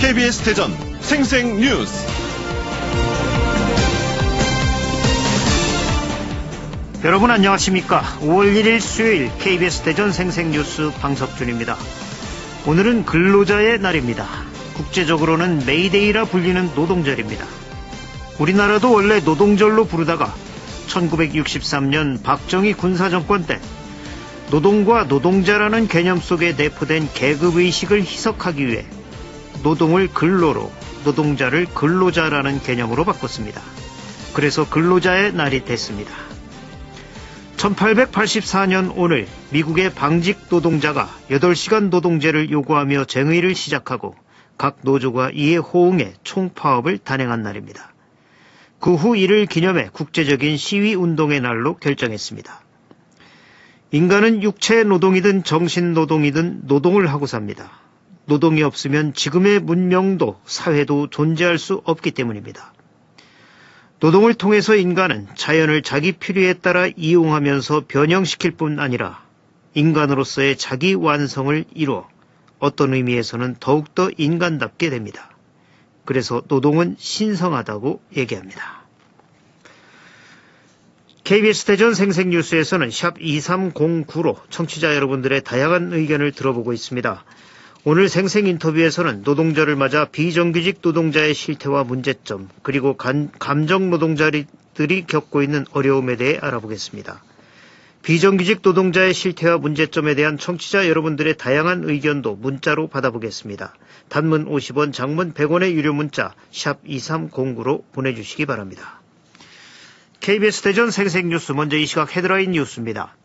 KBS 대전 생생뉴스. 여러분 안녕하십니까? 5월 1일 수요일 KBS 대전 생생뉴스 방석준입니다. 오늘은 근로자의 날입니다. 국제적으로는 메이데이라 불리는 노동절입니다. 우리나라도 원래 노동절로 부르다가 1963년 박정희 군사정권 때 노동과 노동자라는 개념 속에 내포된 계급의식을 희석하기 위해 노동을 근로로, 노동자를 근로자라는 개념으로 바꿨습니다. 그래서 근로자의 날이 됐습니다. 1884년 오늘 미국의 방직 노동자가 8시간 노동제를 요구하며 쟁의를 시작하고 각 노조가 이에 호응해 총파업을 단행한 날입니다. 그 후 이를 기념해 국제적인 시위운동의 날로 결정했습니다. 인간은 육체 노동이든 정신 노동이든 노동을 하고 삽니다. 노동이 없으면 지금의 문명도 사회도 존재할 수 없기 때문입니다. 노동을 통해서 인간은 자연을 자기 필요에 따라 이용하면서 변형시킬 뿐 아니라 인간으로서의 자기 완성을 이루어 어떤 의미에서는 더욱더 인간답게 됩니다. 그래서 노동은 신성하다고 얘기합니다. KBS 대전 생생뉴스에서는 샵 2309로 청취자 여러분들의 다양한 의견을 들어보고 있습니다. 오늘 생생인터뷰에서는 노동절을 맞아 비정규직 노동자의 실태와 문제점, 그리고 감정 노동자들이 겪고 있는 어려움에 대해 알아보겠습니다. 비정규직 노동자의 실태와 문제점에 대한 청취자 여러분들의 다양한 의견도 문자로 받아보겠습니다. 단문 50원, 장문 100원의 유료 문자 샵 2309로 보내주시기 바랍니다. KBS 대전 생생뉴스, 먼저 이 시각 헤드라인 뉴스입니다.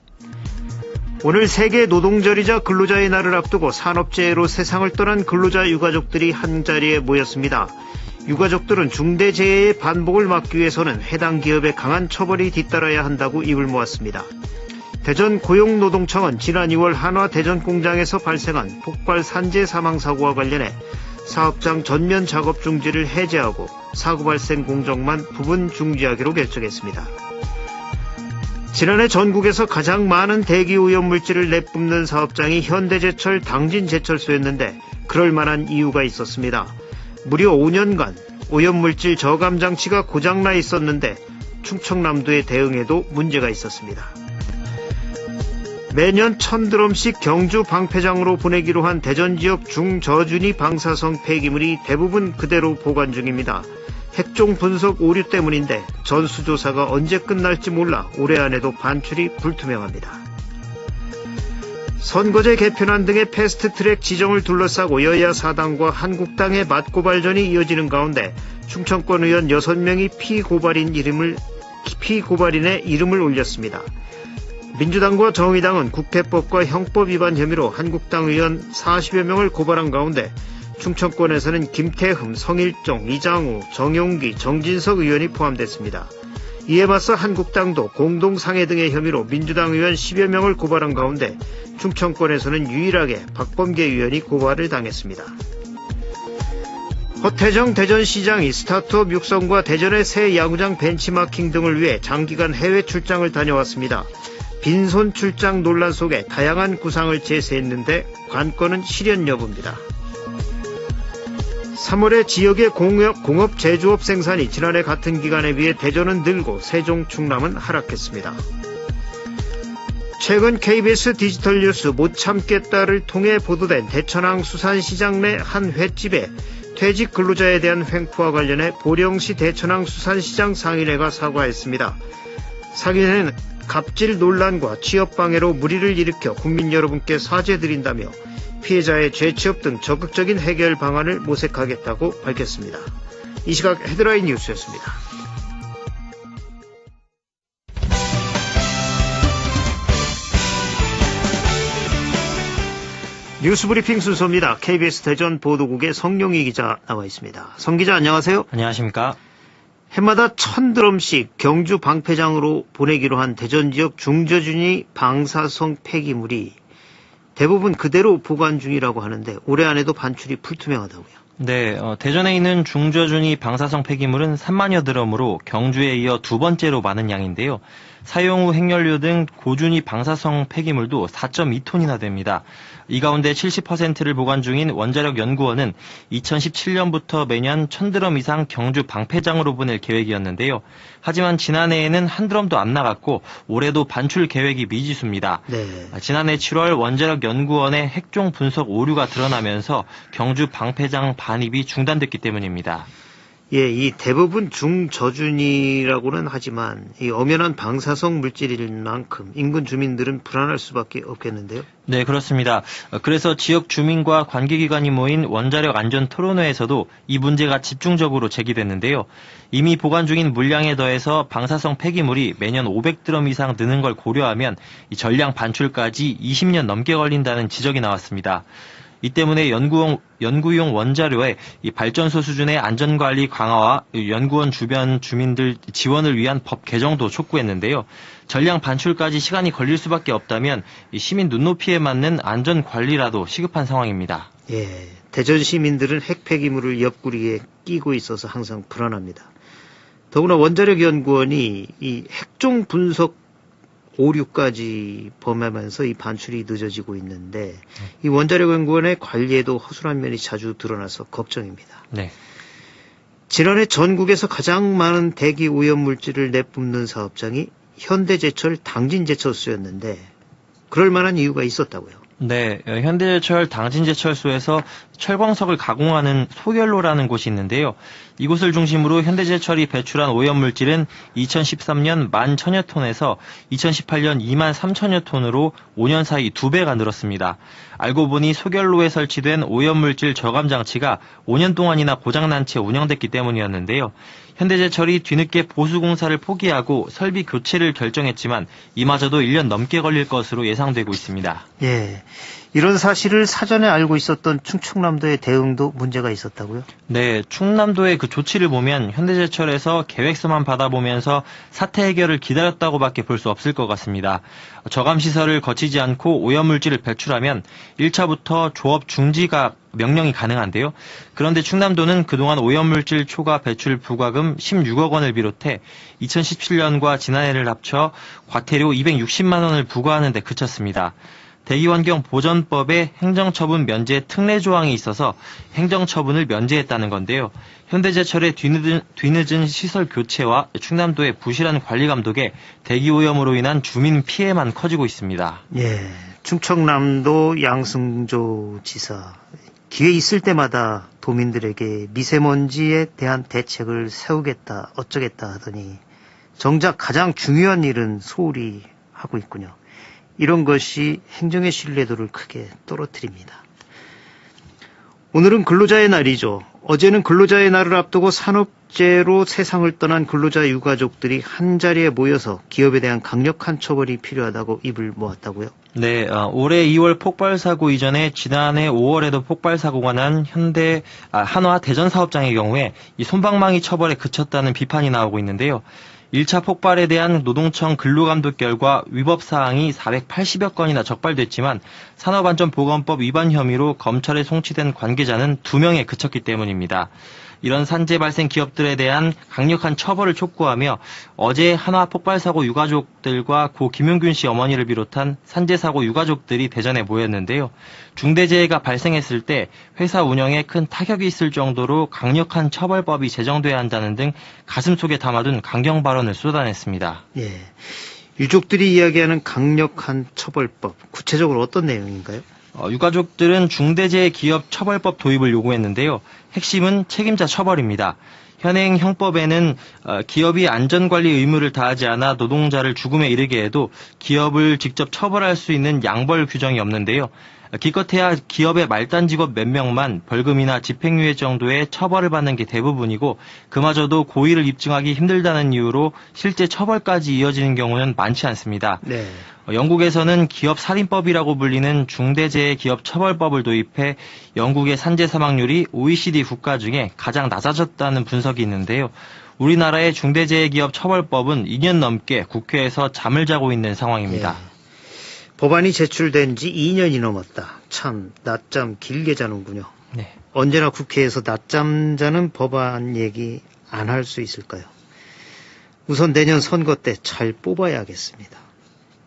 오늘 세계 노동절이자 근로자의 날을 앞두고 산업재해로 세상을 떠난 근로자 유가족들이 한자리에 모였습니다. 유가족들은 중대재해의 반복을 막기 위해서는 해당 기업의 강한 처벌이 뒤따라야 한다고 입을 모았습니다. 대전고용노동청은 지난 2월 한화 대전공장에서 발생한 폭발 산재 사망사고와 관련해 사업장 전면 작업 중지를 해제하고 사고 발생 공정만 부분 중지하기로 결정했습니다. 지난해 전국에서 가장 많은 대기오염물질을 내뿜는 사업장이 현대제철 당진제철소였는데 그럴 만한 이유가 있었습니다. 무려 5년간 오염물질 저감 장치가 고장나 있었는데 충청남도의 대응에도 문제가 있었습니다. 매년 1000드럼씩 경주 방패장으로 보내기로 한 대전 지역 중저준위 방사성 폐기물이 대부분 그대로 보관 중입니다. 핵종 분석 오류 때문인데 전수조사가 언제 끝날지 몰라 올해 안에도 반출이 불투명합니다. 선거제 개편안 등의 패스트트랙 지정을 둘러싸고 여야 사당과 한국당의 맞고발전이 이어지는 가운데 충청권 의원 6명이 피고발인의 이름을 올렸습니다. 민주당과 정의당은 국회법과 형법 위반 혐의로 한국당 의원 40여 명을 고발한 가운데 충청권에서는 김태흠, 성일종, 이장우, 정용기, 정진석 의원이 포함됐습니다. 이에 맞서 한국당도 공동상해 등의 혐의로 민주당 의원 10여 명을 고발한 가운데 충청권에서는 유일하게 박범계 의원이 고발을 당했습니다. 허태정 대전시장이 스타트업 육성과 대전의 새 야구장 벤치마킹 등을 위해 장기간 해외 출장을 다녀왔습니다. 빈손 출장 논란 속에 다양한 구상을 제시했는데 관건은 실현 여부입니다. 3월에 지역의 공업 제조업 생산이 지난해 같은 기간에 비해 대전은 늘고 세종, 충남은 하락했습니다. 최근 KBS 디지털 뉴스 못 참겠다를 통해 보도된 대천항 수산시장 내 한 횟집에 퇴직 근로자에 대한 횡포와 관련해 보령시 대천항 수산시장 상인회가 사과했습니다. 상인회는 갑질 논란과 취업방해로 물의를 일으켜 국민 여러분께 사죄드린다며 피해자의 재취업 등 적극적인 해결 방안을 모색하겠다고 밝혔습니다. 이 시각 헤드라인 뉴스였습니다. 뉴스브리핑 순서입니다. KBS 대전 보도국의 성용희 기자 나와 있습니다. 성 기자 안녕하세요. 안녕하십니까. 해마다 1000드럼씩 경주 방패장으로 보내기로 한 대전 지역 중저준위 방사성 폐기물이 대부분 그대로 보관 중이라고 하는데 올해 안에도 반출이 불투명하다고요. 네, 대전에 있는 중저준위 방사성 폐기물은 3만여 드럼으로 경주에 이어 두 번째로 많은 양인데요. 사용 후 핵연료 등 고준위 방사성 폐기물도 4.2톤이나 됩니다. 이 가운데 70%를 보관 중인 원자력연구원은 2017년부터 매년 1000드럼 이상 경주 방패장으로 보낼 계획이었는데요. 하지만 지난해에는 한 드럼도 안 나갔고 올해도 반출 계획이 미지수입니다. 네. 지난해 7월 원자력연구원의 핵종 분석 오류가 드러나면서 경주 방패장 반입이 중단됐기 때문입니다. 예, 이 대부분 중저준이라고는 하지만 이 엄연한 방사성 물질인 만큼 인근 주민들은 불안할 수밖에 없겠는데요. 네, 그렇습니다. 그래서 지역 주민과 관계기관이 모인 원자력 안전 토론회에서도 이 문제가 집중적으로 제기됐는데요. 이미 보관 중인 물량에 더해서 방사성 폐기물이 매년 500드럼 이상 느는 걸 고려하면 이 전량 반출까지 20년 넘게 걸린다는 지적이 나왔습니다. 이 때문에 연구용 원자료의 이 발전소 수준의 안전관리 강화와 연구원 주변 주민들 지원을 위한 법 개정도 촉구했는데요. 전량 반출까지 시간이 걸릴 수밖에 없다면 이 시민 눈높이에 맞는 안전관리라도 시급한 상황입니다. 예, 대전 시민들은 핵 폐기물을 옆구리에 끼고 있어서 항상 불안합니다. 더구나 원자력연구원이 이 핵종 분석 오류까지 범하면서 이 반출이 늦어지고 있는데 이 원자력연구원의 관리에도 허술한 면이 자주 드러나서 걱정입니다. 네. 지난해 전국에서 가장 많은 대기 오염 물질을 내뿜는 사업장이 현대제철 당진제철소였는데 그럴 만한 이유가 있었다고요. 네, 현대제철 당진제철소에서 철광석을 가공하는 소결로라는 곳이 있는데요. 이곳을 중심으로 현대제철이 배출한 오염물질은 2013년 11,000여 톤에서 2018년 23,000여 톤으로 5년 사이 2배가 늘었습니다. 알고 보니 소결로에 설치된 오염물질 저감 장치가 5년 동안이나 고장난 채 운영됐기 때문이었는데요. 현대제철이 뒤늦게 보수공사를 포기하고 설비 교체를 결정했지만 이마저도 1년 넘게 걸릴 것으로 예상되고 있습니다. 예, 이런 사실을 사전에 알고 있었던 충청남도의 대응도 문제가 있었다고요? 네, 충남도의 그 조치를 보면 현대제철에서 계획서만 받아보면서 사태 해결을 기다렸다고밖에 볼 수 없을 것 같습니다. 저감시설을 거치지 않고 오염물질을 배출하면 1차부터 조업 중지가 명령이 가능한데요. 그런데 충남도는 그동안 오염물질 초과 배출 부과금 16억 원을 비롯해 2017년과 지난해를 합쳐 과태료 260만 원을 부과하는 데 그쳤습니다. 대기환경보전법에 행정처분 면제 특례 조항이 있어서 행정처분을 면제했다는 건데요. 현대제철의 뒤늦은 시설 교체와 충남도의 부실한 관리 감독에 대기오염으로 인한 주민 피해만 커지고 있습니다. 예, 충청남도 양승조 지사 기회 있을 때마다 도민들에게 미세먼지에 대한 대책을 세우겠다 어쩌겠다 하더니 정작 가장 중요한 일은 소홀히 하고 있군요. 이런 것이 행정의 신뢰도를 크게 떨어뜨립니다. 오늘은 근로자의 날이죠. 어제는 근로자의 날을 앞두고 산업재해로 세상을 떠난 근로자 유가족들이 한자리에 모여서 기업에 대한 강력한 처벌이 필요하다고 입을 모았다고요? 네, 올해 2월 폭발 사고 이전에 지난해 5월에도 폭발 사고가 난 한화 대전 사업장의 경우에 이 솜방망이 처벌에 그쳤다는 비판이 나오고 있는데요. 1차 폭발에 대한 노동청 근로감독 결과 위법 사항이 480여 건이나 적발됐지만 산업안전보건법 위반 혐의로 검찰에 송치된 관계자는 2명에 그쳤기 때문입니다. 이런 산재 발생 기업들에 대한 강력한 처벌을 촉구하며 어제 한화 폭발 사고 유가족들과 고 김용균 씨 어머니를 비롯한 산재 사고 유가족들이 대전에 모였는데요. 중대재해가 발생했을 때 회사 운영에 큰 타격이 있을 정도로 강력한 처벌법이 제정돼야 한다는 등 가슴속에 담아둔 강경 발언을 쏟아냈습니다. 예, 유족들이 이야기하는 강력한 처벌법, 구체적으로 어떤 내용인가요? 유가족들은 중대재해기업처벌법 도입을 요구했는데요. 핵심은 책임자 처벌입니다. 현행 형법에는 기업이 안전관리 의무를 다하지 않아 노동자를 죽음에 이르게 해도 기업을 직접 처벌할 수 있는 양벌 규정이 없는데요. 기껏해야 기업의 말단 직원 몇 명만 벌금이나 집행유예 정도의 처벌을 받는 게 대부분이고 그마저도 고의를 입증하기 힘들다는 이유로 실제 처벌까지 이어지는 경우는 많지 않습니다. 네. 영국에서는 기업살인법이라고 불리는 중대재해기업처벌법을 도입해 영국의 산재 사망률이 OECD 국가 중에 가장 낮아졌다는 분석이 있는데요. 우리나라의 중대재해기업처벌법은 2년 넘게 국회에서 잠을 자고 있는 상황입니다. 네. 법안이 제출된 지 2년이 넘었다. 참 낮잠 길게 자는군요. 네. 언제나 국회에서 낮잠 자는 법안 얘기 안 할 수 있을까요? 우선 내년 선거 때 잘 뽑아야겠습니다.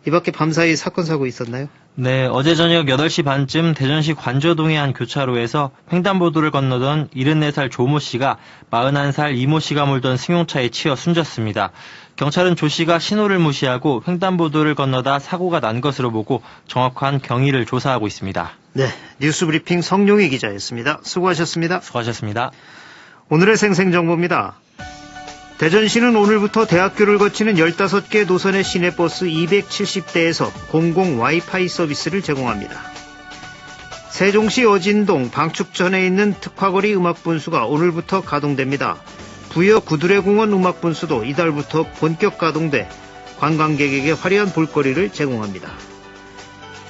이 밖에 밤사이 사건 사고 있었나요? 네, 어제 저녁 8시 반쯤 대전시 관저동의 한 교차로에서 횡단보도를 건너던 74살 조모 씨가 41살 이모 씨가 몰던 승용차에 치여 숨졌습니다. 경찰은 조 씨가 신호를 무시하고 횡단보도를 건너다 사고가 난 것으로 보고 정확한 경위를 조사하고 있습니다. 네, 뉴스브리핑 성룡희 기자였습니다. 수고하셨습니다. 수고하셨습니다. 오늘의 생생정보입니다. 대전시는 오늘부터 대학교를 거치는 15개 노선의 시내버스 270대에서 공공 와이파이 서비스를 제공합니다. 세종시 어진동 방축전에 있는 특화거리 음악분수가 오늘부터 가동됩니다. 부여 구두레공원 음악분수도 이달부터 본격 가동돼 관광객에게 화려한 볼거리를 제공합니다.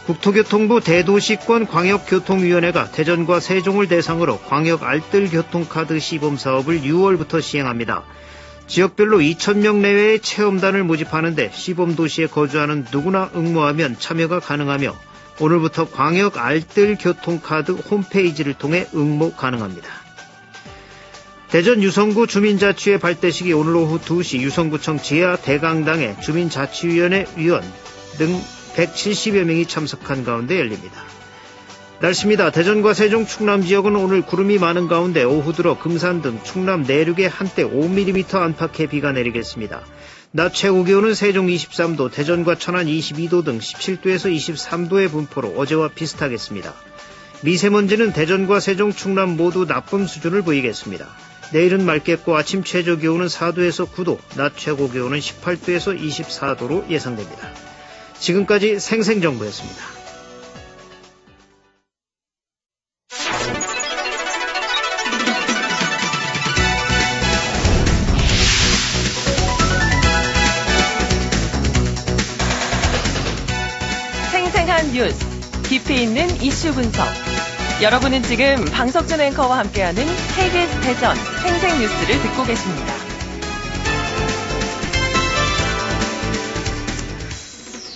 국토교통부 대도시권 광역교통위원회가 대전과 세종을 대상으로 광역 알뜰교통카드 시범사업을 6월부터 시행합니다. 지역별로 2,000명 내외의 체험단을 모집하는데 시범도시에 거주하는 누구나 응모하면 참여가 가능하며 오늘부터 광역 알뜰교통카드 홈페이지를 통해 응모 가능합니다. 대전 유성구 주민자치회 발대식이 오늘 오후 2시 유성구청 지하 대강당에 주민자치위원회 위원 등 170여 명이 참석한 가운데 열립니다. 날씨입니다. 대전과 세종 충남 지역은 오늘 구름이 많은 가운데 오후 들어 금산 등 충남 내륙에 한때 5mm 안팎의 비가 내리겠습니다. 낮 최고 기온은 세종 23도, 대전과 천안 22도 등 17도에서 23도의 분포로 어제와 비슷하겠습니다. 미세먼지는 대전과 세종 충남 모두 나쁨 수준을 보이겠습니다. 내일은 맑겠고 아침 최저 기온은 4도에서 9도, 낮 최고 기온은 18도에서 24도로 예상됩니다. 지금까지 생생정보였습니다. 생생한 뉴스, 깊이 있는 이슈 분석. 여러분은 지금 방석준 앵커와 함께하는 KBS 대전 생생뉴스를 듣고 계십니다.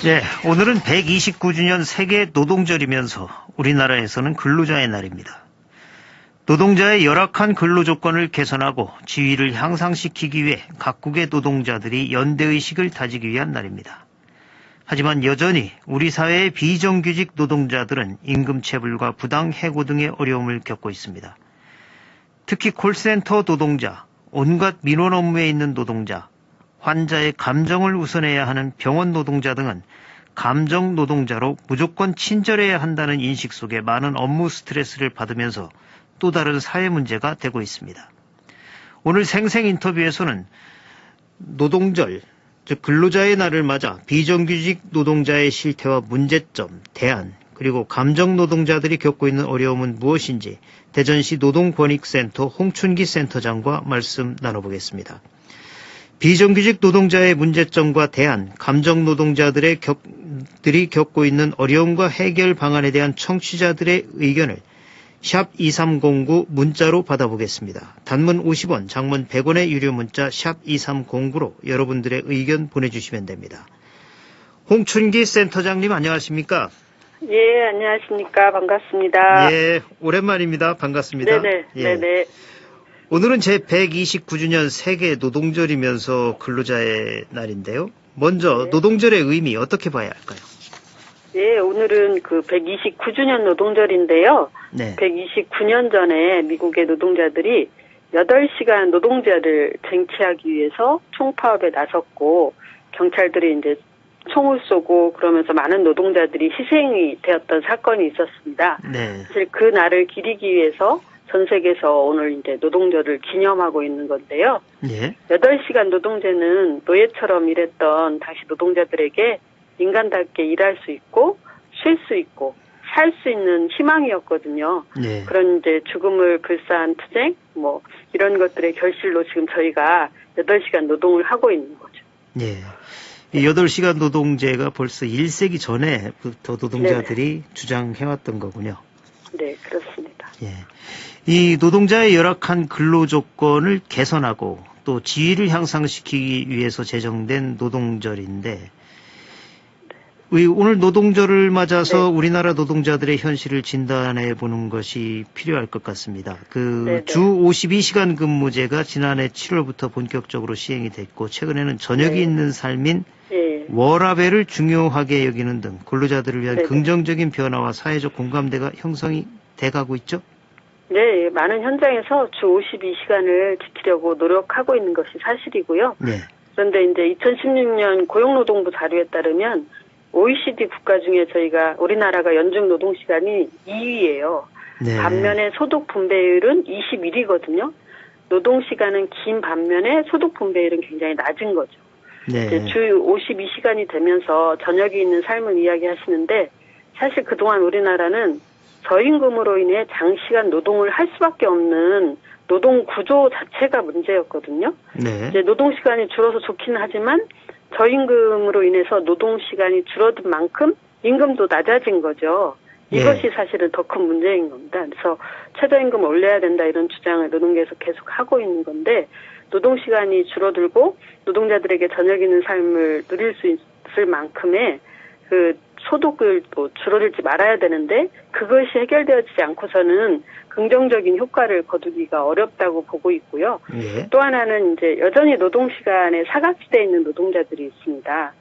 네, 오늘은 129주년 세계 노동절이면서 우리나라에서는 근로자의 날입니다. 노동자의 열악한 근로 조건을 개선하고 지위를 향상시키기 위해 각국의 노동자들이 연대의식을 다지기 위한 날입니다. 하지만 여전히 우리 사회의 비정규직 노동자들은 임금체불과 부당해고 등의 어려움을 겪고 있습니다. 특히 콜센터 노동자, 온갖 민원 업무에 있는 노동자, 환자의 감정을 우선해야 하는 병원 노동자 등은 감정 노동자로 무조건 친절해야 한다는 인식 속에 많은 업무 스트레스를 받으면서 또 다른 사회 문제가 되고 있습니다. 오늘 생생 인터뷰에서는 노동절, 즉 근로자의 날을 맞아 비정규직 노동자의 실태와 문제점, 대안, 그리고 감정 노동자들이 겪고 있는 어려움은 무엇인지 대전시 노동권익센터 홍춘기 센터장과 말씀 나눠보겠습니다. 비정규직 노동자의 문제점과 대안, 감정 노동자들이 겪고 있는 어려움과 해결 방안에 대한 청취자들의 의견을 샵 2309 문자로 받아보겠습니다. 단문 50원, 장문 100원의 유료 문자 샵 2309로 여러분들의 의견 보내주시면 됩니다. 홍춘기 센터장님 안녕하십니까? 예, 안녕하십니까. 반갑습니다. 예, 오랜만입니다. 반갑습니다. 네네, 예. 네네. 오늘은 제 129주년 세계 노동절이면서 근로자의 날인데요. 먼저 네. 노동절의 의미 어떻게 봐야 할까요? 예, 오늘은 그 129주년 노동절인데요. 네. 129년 전에 미국의 노동자들이 8시간 노동제를 쟁취하기 위해서 총파업에 나섰고 경찰들이 이제 총을 쏘고 그러면서 많은 노동자들이 희생이 되었던 사건이 있었습니다. 네. 사실 그 날을 기리기 위해서 전 세계에서 오늘 이제 노동절을 기념하고 있는 건데요. 네. 8시간 노동제는 노예처럼 일했던 당시 노동자들에게 인간답게 일할 수 있고 쉴 수 있고 살 수 있는 희망이었거든요. 네. 그런 이제 죽음을 불사한 투쟁 뭐 이런 것들의 결실로 지금 저희가 8시간 노동을 하고 있는 거죠. 네. 이 8시간 노동제가 벌써 1세기 전에부터 노동자들이 주장해왔던 거군요. 네, 그렇습니다. 예. 이 노동자의 열악한 근로 조건을 개선하고 또 지위를 향상시키기 위해서 제정된 노동절인데 오늘 노동절을 맞아서 네. 우리나라 노동자들의 현실을 진단해 보는 것이 필요할 것 같습니다. 네, 주 52시간 근무제가 지난해 7월부터 본격적으로 시행이 됐고 최근에는 저녁이 네. 있는 삶인 예. 워라밸을 중요하게 여기는 등 근로자들을 위한 네네. 긍정적인 변화와 사회적 공감대가 형성이 돼가고 있죠? 네, 많은 현장에서 주 52시간을 지키려고 노력하고 있는 것이 사실이고요. 네. 그런데 이제 2016년 고용노동부 자료에 따르면 OECD 국가 중에 우리나라가 연중 노동 시간이 2위예요. 네. 반면에 소득 분배율은 21위거든요. 노동 시간은 긴 반면에 소득 분배율은 굉장히 낮은 거죠. 네. 이제 주 52시간이 되면서 저녁이 있는 삶을 이야기하시는데 사실 그동안 우리나라는 저임금으로 인해 장시간 노동을 할 수밖에 없는 노동 구조 자체가 문제였거든요. 네. 이제 노동 시간이 줄어서 좋기는 하지만 저임금으로 인해서 노동 시간이 줄어든 만큼 임금도 낮아진 거죠. 이것이 사실은 더 큰 문제인 겁니다. 그래서 최저임금 올려야 된다 이런 주장을 노동계에서 계속 하고 있는 건데 노동 시간이 줄어들고 노동자들에게 저녁 있는 삶을 누릴 수 있을 만큼의 그 소득을 또 줄어들지 말아야 되는데 그것이 해결되어지지 않고서는 긍정적인 효과를 거두기가 어렵다고 보고 있고요. 예. 또 하나는 이제 여전히 노동 시간에 사각지대에 있는 노동자들이 있습니다.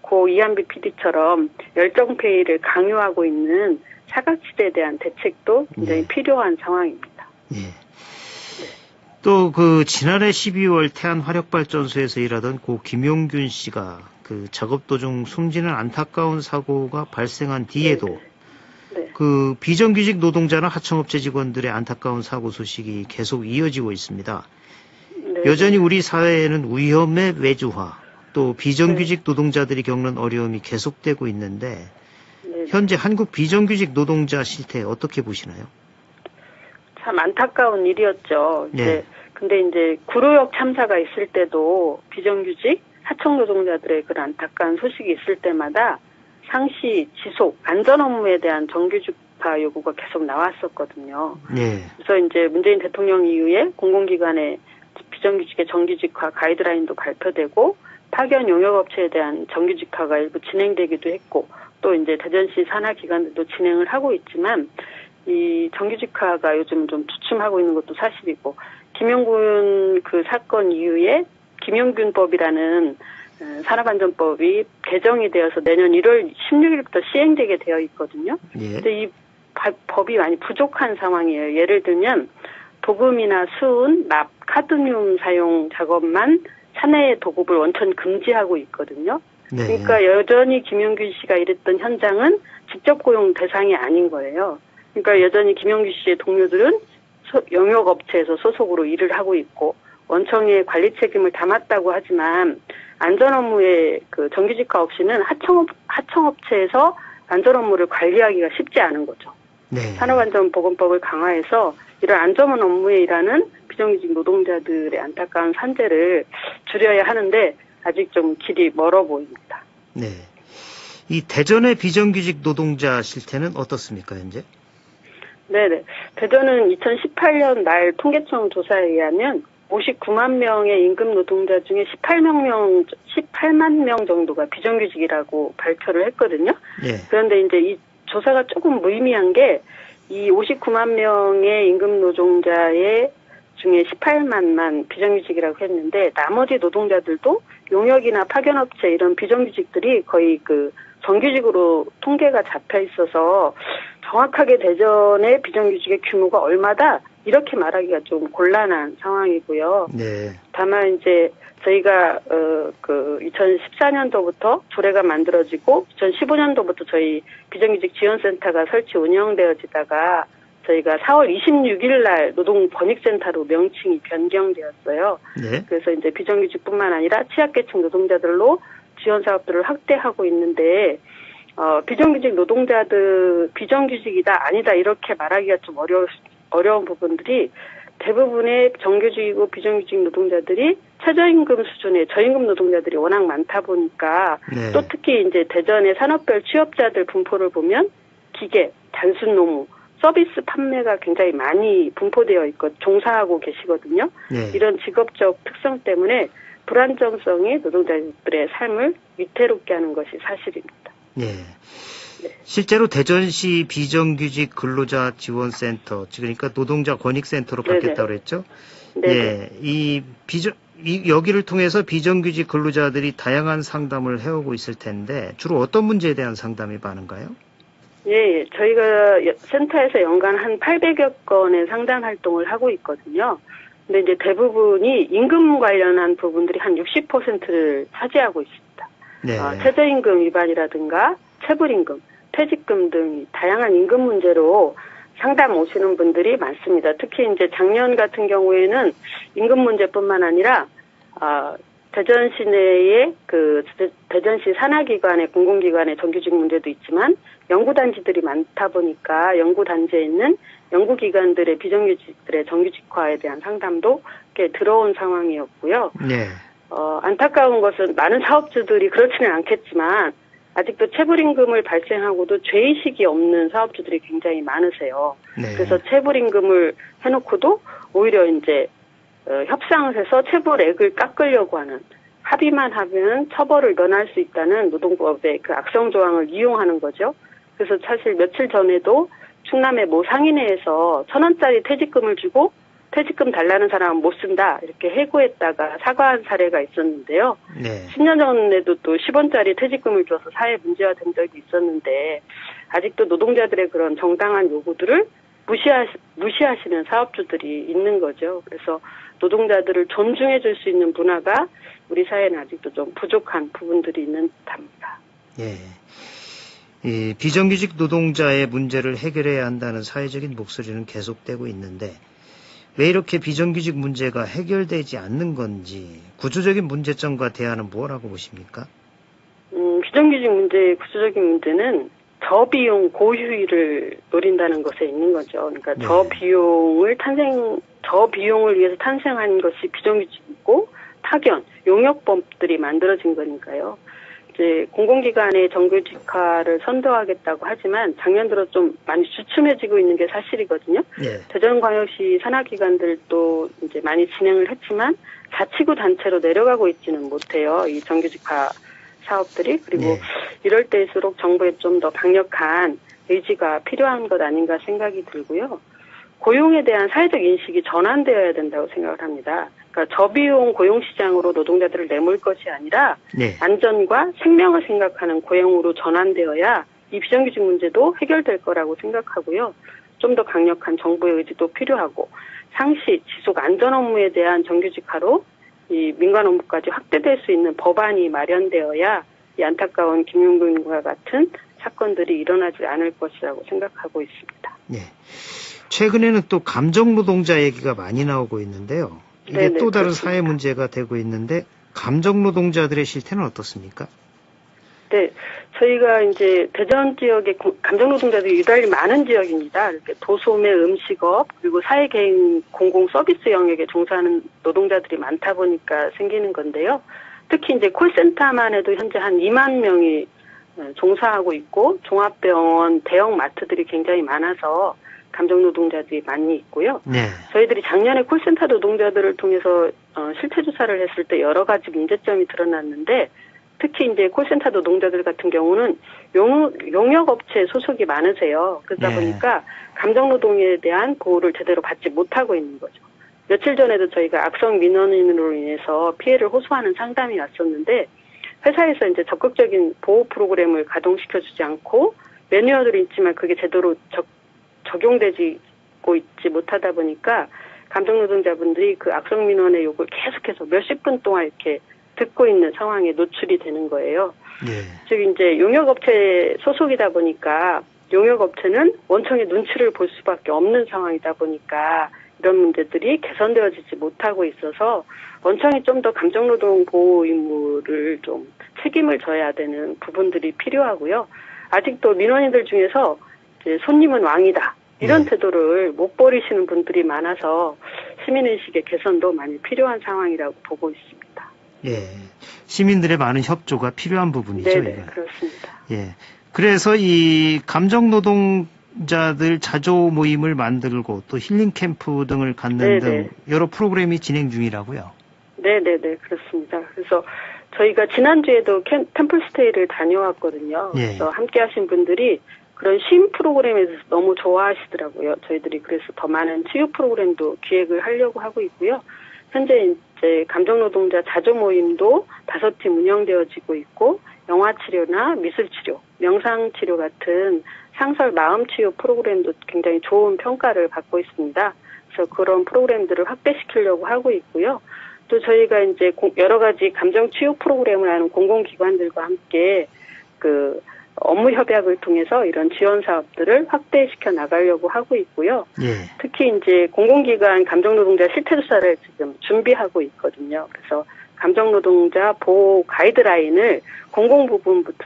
고 이한비 PD처럼 열정페이를 강요하고 있는 사각지대에 대한 대책도 굉장히 필요한 상황입니다. 예. 또 지난해 12월 태안 화력발전소에서 일하던 고 김용균 씨가 작업 도중 숨지는 안타까운 사고가 발생한 뒤에도 네. 비정규직 노동자나 하청업체 직원들의 안타까운 사고 소식이 계속 이어지고 있습니다. 네. 여전히 우리 사회에는 위험의 외주화, 또 비정규직 노동자들이 겪는 어려움이 계속되고 있는데 네. 현재 한국 비정규직 노동자 실태 어떻게 보시나요? 참 안타까운 일이었죠. 네. 근데 이제 구로역 참사가 있을 때도 비정규직 하청 노동자들의 그런 안타까운 소식이 있을 때마다 상시, 지속, 안전 업무에 대한 정규직화 요구가 계속 나왔었거든요. 네. 그래서 이제 문재인 대통령 이후에 공공기관의 비정규직의 정규직화 가이드라인도 발표되고 파견 용역업체에 대한 정규직화가 일부 진행되기도 했고 또 이제 대전시 산하기관들도 진행을 하고 있지만 이 정규직화가 요즘 좀 주춤하고 있는 것도 사실이고 김용균 사건 이후에 김용균법이라는 산업안전법이 개정이 되어서 내년 1월 16일부터 시행되게 되어 있거든요. 예. 근데 이 법이 많이 부족한 상황이에요. 예를 들면 도금이나 수은, 납, 카드뮴 사용 작업만 사내의 도급을 원천 금지하고 있거든요. 네. 그러니까 여전히 김용균 씨가 일했던 현장은 직접 고용 대상이 아닌 거예요. 그러니까 여전히 김용균 씨의 동료들은 영역업체에서 소속으로 일을 하고 있고 원청의 관리 책임을 담았다고 하지만 안전 업무의 정규직화 없이는 하청업체에서 안전 업무를 관리하기가 쉽지 않은 거죠. 네. 산업안전보건법을 강화해서 이런 안전 업무에 일하는 비정규직 노동자들의 안타까운 산재를 줄여야 하는데 아직 좀 길이 멀어 보입니다. 네. 이 대전의 비정규직 노동자 실태는 어떻습니까, 현재? 네네. 대전은 2018년 말 통계청 조사에 의하면 59만 명의 임금 노동자 중에 18만 명 정도가 비정규직이라고 발표를 했거든요. 예. 그런데 이제 이 조사가 조금 무의미한 게 이 59만 명의 임금 노동자의 중에 18만만 비정규직이라고 했는데 나머지 노동자들도 용역이나 파견업체 이런 비정규직들이 거의 정규직으로 통계가 잡혀 있어서 정확하게 대전의 비정규직의 규모가 얼마다 이렇게 말하기가 좀 곤란한 상황이고요. 네. 다만 이제 저희가 2014년도부터 조례가 만들어지고 2015년도부터 저희 비정규직 지원센터가 설치 운영되어지다가 저희가 4월 26일 날 노동권익센터로 명칭이 변경되었어요. 네. 그래서 이제 비정규직뿐만 아니라 취약계층 노동자들로 지원 사업들을 확대하고 있는데 비정규직 노동자들 비정규직이다 아니다 이렇게 말하기가 좀 어려운 부분들이 대부분의 정규직이고 비정규직 노동자들이 최저임금 수준의 저임금 노동자들이 워낙 많다 보니까 네. 또 특히 이제 대전의 산업별 취업자들 분포를 보면 기계, 단순 노무, 서비스 판매가 굉장히 많이 분포되어 있고 종사하고 계시거든요. 네. 이런 직업적 특성 때문에 불안정성이 노동자들의 삶을 위태롭게 하는 것이 사실입니다. 네. 실제로 대전시 비정규직 근로자 지원센터, 그러니까 노동자 권익센터로 바뀌었다고 그랬죠? 네. 이 여기를 통해서 비정규직 근로자들이 다양한 상담을 해오고 있을 텐데 주로 어떤 문제에 대한 상담이 많은가요? 예, 저희가 센터에서 연간 한 800여 건의 상담 활동을 하고 있거든요. 근데 이제 대부분이 임금 관련한 부분들이 한 60%를 차지하고 있습니다. 네. 최저임금 위반이라든가 체불임금, 퇴직금 등 다양한 임금 문제로 상담 오시는 분들이 많습니다. 특히 이제 작년 같은 경우에는 임금 문제뿐만 아니라 대전시 내에 대전시 산하기관의 공공기관의 정규직 문제도 있지만 연구단지들이 많다 보니까 연구단지에 있는 연구기관들의 비정규직들의 정규직화에 대한 상담도 꽤 들어온 상황이었고요. 네. 안타까운 것은 많은 사업주들이 그렇지는 않겠지만 아직도 체불임금을 발생하고도 죄의식이 없는 사업주들이 굉장히 많으세요. 네. 그래서 체불임금을 해놓고도 오히려 이제 협상을 해서 체불액을 깎으려고 하는, 합의만 하면 처벌을 면할 수 있다는 노동법의 그 악성 조항을 이용하는 거죠. 그래서 사실 며칠 전에도 충남의 모 상인회에서 1,000원짜리 퇴직금을 주고 퇴직금 달라는 사람은 못 쓴다 이렇게 해고했다가 사과한 사례가 있었는데요. 네. 10년 전에도 또 10원짜리 퇴직금을 줘서 사회 문제가 된 적이 있었는데 아직도 노동자들의 그런 정당한 요구들을 무시하시는 사업주들이 있는 거죠. 그래서 노동자들을 존중해 줄 수 있는 문화가 우리 사회는 아직도 좀 부족한 부분들이 있는 듯합니다. 예. 이 비정규직 노동자의 문제를 해결해야 한다는 사회적인 목소리는 계속되고 있는데 왜 이렇게 비정규직 문제가 해결되지 않는 건지 구조적인 문제점과 대안은 뭐라고 보십니까? 비정규직 문제의 구조적인 문제는 저비용 고휴일을 노린다는 것에 있는 거죠. 그러니까 네. 저비용을 위해서 탄생한 것이 비정규직이고 파견, 용역법들이 만들어진 거니까요. 이제 공공기관의 정규직화를 선도하겠다고 하지만 작년 들어 좀 많이 주춤해지고 있는 게 사실이거든요. 네. 대전광역시 산하기관들도 이제 많이 진행을 했지만 자치구 단체로 내려가고 있지는 못해요. 이 정규직화 사업들이. 그리고 네. 이럴 때일수록 정부의 좀 더 강력한 의지가 필요한 것 아닌가 생각이 들고요. 고용에 대한 사회적 인식이 전환되어야 된다고 생각을 합니다. 그러니까 저비용 고용시장으로 노동자들을 내몰 것이 아니라 네. 안전과 생명을 생각하는 고용으로 전환되어야 이 비정규직 문제도 해결될 거라고 생각하고요. 좀 더 강력한 정부의 의지도 필요하고 상시 지속 안전 업무에 대한 정규직화로 이 민간 업무까지 확대될 수 있는 법안이 마련되어야 이 안타까운 김용근과 같은 사건들이 일어나지 않을 것이라고 생각하고 있습니다. 네. 최근에는 또 감정 노동자 얘기가 많이 나오고 있는데요. 이게 네네, 또 다른 그렇습니다. 사회 문제가 되고 있는데 감정 노동자들의 실태는 어떻습니까? 네, 저희가 이제 대전 지역의 감정 노동자들이 유달리 많은 지역입니다. 이렇게 도소매, 음식업 그리고 사회개인 공공 서비스 영역에 종사하는 노동자들이 많다 보니까 생기는 건데요. 특히 이제 콜센터만 해도 현재 한 2만 명이 종사하고 있고 종합병원, 대형 마트들이 굉장히 많아서 감정 노동자들이 많이 있고요. 네. 저희들이 작년에 콜센터 노동자들을 통해서 실태 조사를 했을 때 여러 가지 문제점이 드러났는데 특히 이제 콜센터 노동자들 같은 경우는 용역업체 소속이 많으세요. 그러다 네. 보니까 감정 노동에 대한 보호를 제대로 받지 못하고 있는 거죠. 며칠 전에도 저희가 악성 민원인으로 인해서 피해를 호소하는 상담이 왔었는데 회사에서 이제 적극적인 보호 프로그램을 가동시켜주지 않고 매뉴얼들이 있지만 그게 제대로 적용되고 있지 못하다 보니까 감정 노동자분들이 그 악성 민원의 욕을 계속해서 몇십 분 동안 이렇게 듣고 있는 상황에 노출이 되는 거예요. 네. 즉 이제 용역업체 소속이다 보니까 용역업체는 원청의 눈치를 볼 수밖에 없는 상황이다 보니까 이런 문제들이 개선되어지지 못하고 있어서 원청이 좀 더 감정노동 보호 의무를 좀 책임을 져야 되는 부분들이 필요하고요. 아직도 민원인들 중에서 이제 손님은 왕이다. 이런 태도를 못 버리시는 분들이 많아서 시민의식의 개선도 많이 필요한 상황이라고 보고 있습니다. 예. 시민들의 많은 협조가 필요한 부분이죠. 네네, 이건. 그렇습니다. 예. 그래서 이 감정 노동자들 자조 모임을 만들고 또 힐링 캠프 등을 갖는 네네. 등 여러 프로그램이 진행 중이라고요. 네네네, 그렇습니다. 그래서 저희가 지난주에도 템플스테이를 다녀왔거든요. 예. 그래서 함께 하신 분들이 그런 쉼 프로그램에 대해서 너무 좋아하시더라고요. 저희들이 그래서 더 많은 치유 프로그램도 기획을 하려고 하고 있고요. 현재 이제 이제 감정노동자 자조 모임도 5팀 운영되어지고 있고 영화치료나 미술치료, 명상치료 같은 상설 마음치유 프로그램도 굉장히 좋은 평가를 받고 있습니다. 그래서 그런 프로그램들을 확대시키려고 하고 있고요. 또 저희가 이제 여러 가지 감정치유 프로그램을 하는 공공기관들과 함께 그 업무 협약을 통해서 이런 지원 사업들을 확대시켜 나가려고 하고 있고요. 예. 특히 이제 공공기관 감정노동자 실태조사를 지금 준비하고 있거든요. 그래서 감정노동자 보호 가이드라인을 공공부문부터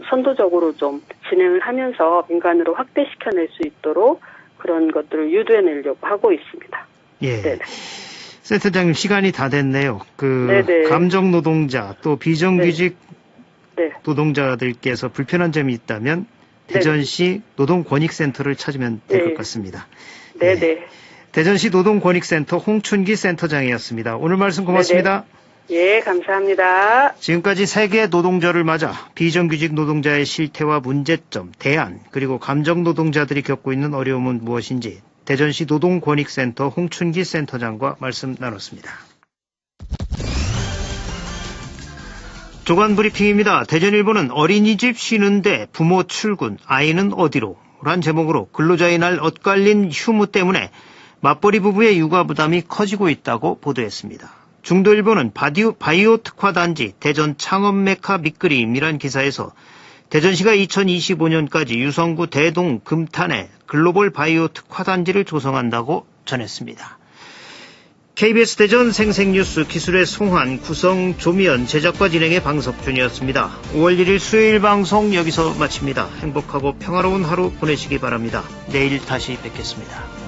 선도적으로 좀 진행을 하면서 민간으로 확대시켜낼 수 있도록 그런 것들을 유도해내려고 하고 있습니다. 예. 네네. 센터장님 시간이 다 됐네요. 네네. 감정노동자 또 비정규직 네. 노동자들께서 불편한 점이 있다면 대전시 노동권익센터를 찾으면 될 것 같습니다. 네네. 예. 대전시 노동권익센터 홍춘기 센터장이었습니다. 오늘 말씀 고맙습니다. 예, 감사합니다. 지금까지 세계 노동절을 맞아 비정규직 노동자의 실태와 문제점, 대안, 그리고 감정노동자들이 겪고 있는 어려움은 무엇인지 대전시 노동권익센터 홍춘기 센터장과 말씀 나눴습니다. 조간 브리핑입니다. 대전일보는 어린이집 쉬는데 부모 출근, 아이는 어디로? 란 제목으로 근로자의 날 엇갈린 휴무 때문에 맞벌이 부부의 육아 부담이 커지고 있다고 보도했습니다. 중도일보는 바이오 특화단지 대전 창업 메카 밑그림이란 기사에서 대전시가 2025년까지 유성구 대동 금탄에 글로벌 바이오 특화단지를 조성한다고 전했습니다. KBS 대전 생생뉴스 기술의 송환, 구성 조미연, 제작과 진행의 방석준이었습니다. 5월 1일 수요일 방송 여기서 마칩니다. 행복하고 평화로운 하루 보내시기 바랍니다. 내일 다시 뵙겠습니다.